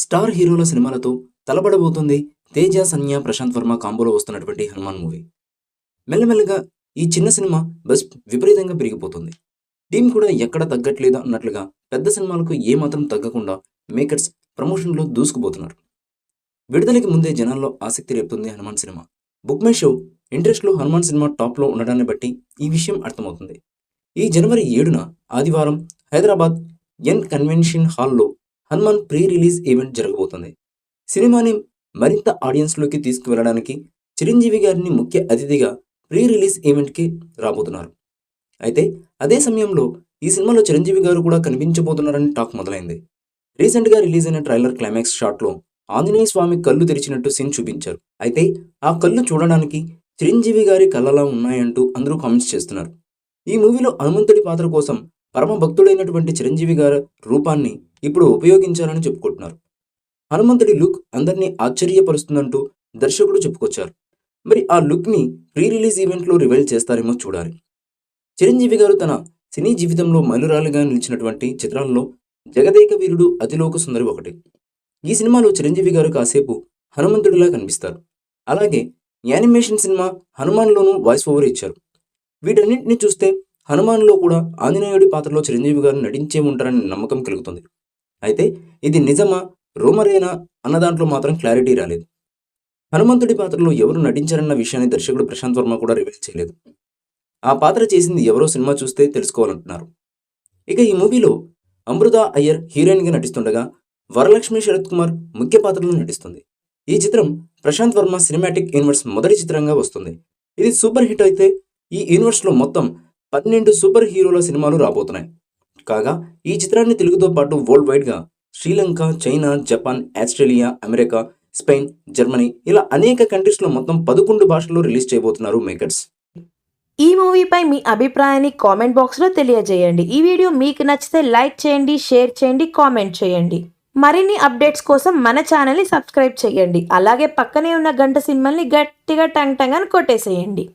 Star హీరోల సినిమాలతో తలబడబోతుంది తేజ, సన్య, ప్రశాంత్ వర్మ కాంబోలో వస్తున్నటువంటి హనుమాన్ మూవీ. మెల్లమెల్లగా ఈ చిన్న సినిమా బస్ విపరీతంగా పెరిగిపోతుంది. టీం కూడా ఎక్కడ తగ్గట్లేదు అన్నట్లుగా పెద్ద సినిమాలకు ఏమాత్రం తగ్గకుండా మేకర్స్ ప్రమోషన్లో దూసుకుపోతున్నారు. విడుదలకి ముందే జనాల్లో ఆసక్తి రేపుతుంది హనుమాన్ సినిమా. బుక్ మై షో ఇంట్రెస్ట్లో హనుమాన్ సినిమా టాప్లో ఉండడాన్ని బట్టి ఈ విషయం అర్థమవుతుంది. ఈ జనవరి 7న ఆదివారం హైదరాబాద్ ఎన్ కన్వెన్షన్ హాల్లో హనుమాన్ ప్రీ రిలీజ్ ఈవెంట్ జరగబోతుంది. సినిమాని మరింత ఆడియన్స్లోకి తీసుకువెళ్ళడానికి చిరంజీవి గారిని ముఖ్య అతిథిగా ప్రీ రిలీజ్ ఈవెంట్కి రాబోతున్నారు. అయితే అదే సమయంలో ఈ సినిమాలో చిరంజీవి గారు కూడా కనిపించబోతున్నారని టాక్ మొదలైంది. రీసెంట్గా రిలీజ్ అయిన ట్రైలర్ క్లైమాక్స్ షాట్లో ఆంజనేయ స్వామి కళ్ళు తెరిచినట్టు సీన్ చూపించారు. అయితే ఆ కళ్ళు చూడడానికి చిరంజీవి గారి కళ్ళలా ఉన్నాయంటూ అందరూ కామెంట్స్ చేస్తున్నారు. ఈ మూవీలో హనుమంతుడి పాత్ర కోసం పరమ భక్తుడైనటువంటి చిరంజీవి గారి రూపాన్ని ఇప్పుడు ఉపయోగించాలని చెప్పుకుంటున్నారు. హనుమంతుడి లుక్ అందరినీ ఆశ్చర్యపరుస్తుందంటూ దర్శకుడు చెప్పుకొచ్చారు. మరి ఆ లుక్ని ప్రీ రిలీజ్ ఈవెంట్లో రివీల్ చేస్తారేమో చూడాలి. చిరంజీవి గారు తన సినీ జీవితంలో మైలురాలుగా నిలిచినటువంటి చిత్రాల్లో జగదేక వీరుడు, అతిలోక సుందరి ఒకటి. ఈ సినిమాలో చిరంజీవి గారు కాసేపు హనుమంతుడిలా కనిపిస్తారు. అలాగే యానిమేషన్ సినిమా హనుమాన్లోనూ వాయిస్ ఓవర్ ఇచ్చారు. వీటన్నింటినీ చూస్తే హనుమాన్లో కూడా ఆంజనేయుడి పాత్రలో చిరంజీవి గారు నటించే ఉంటారని నమ్మకం కలుగుతుంది. అయితే ఇది నిజమా, రూమరేనా అన్న దాంట్లో మాత్రం క్లారిటీ రాలేదు. హనుమంతుడి పాత్రలో ఎవరు నటించారన్న విషయాన్ని దర్శకుడు ప్రశాంత్ వర్మ కూడా రివీల్ చేయలేదు. ఆ పాత్ర చేసింది ఎవరో సినిమా చూస్తే తెలుసుకోవాలంటున్నారు. ఇక ఈ మూవీలో అమృత అయ్యర్ హీరోయిన్గా నటిస్తుండగా వరలక్ష్మి శరత్ కుమార్ ముఖ్య పాత్రలో నటిస్తుంది. ఈ చిత్రం ప్రశాంత్ వర్మ సినిమాటిక్ యూనివర్స్ మొదటి చిత్రంగా వస్తుంది. ఇది సూపర్ హిట్ అయితే ఈ యూనివర్స్లో మొత్తం 12 సూపర్ హీరోల సినిమాలు రాబోతున్నాయి. కాగా ఈ చిత్రాన్ని తెలుగుతో పాటు వరల్డ్ వైడ్గా Sri Lanka, China, Japan, Australia, America, Spain, Germany ఇలా అనేక కంట్రీస్లో మొత్తం 11 భాషల్లో రిలీజ్ చేయబోతున్నారు మేకర్స్. ఈ మూవీపై మీ అభిప్రాయాన్ని కామెంట్ బాక్స్లో తెలియజేయండి. ఈ వీడియో మీకు నచ్చితే లైక్ చేయండి, షేర్ చేయండి, కామెంట్ చేయండి. మరిన్ని అప్డేట్స్ కోసం మన ఛానల్ని సబ్స్క్రైబ్ చేయండి. అలాగే పక్కనే ఉన్న గంట సింబల్ని గట్టిగా టంగ్ టంగ్ అని కొట్టేసేయండి.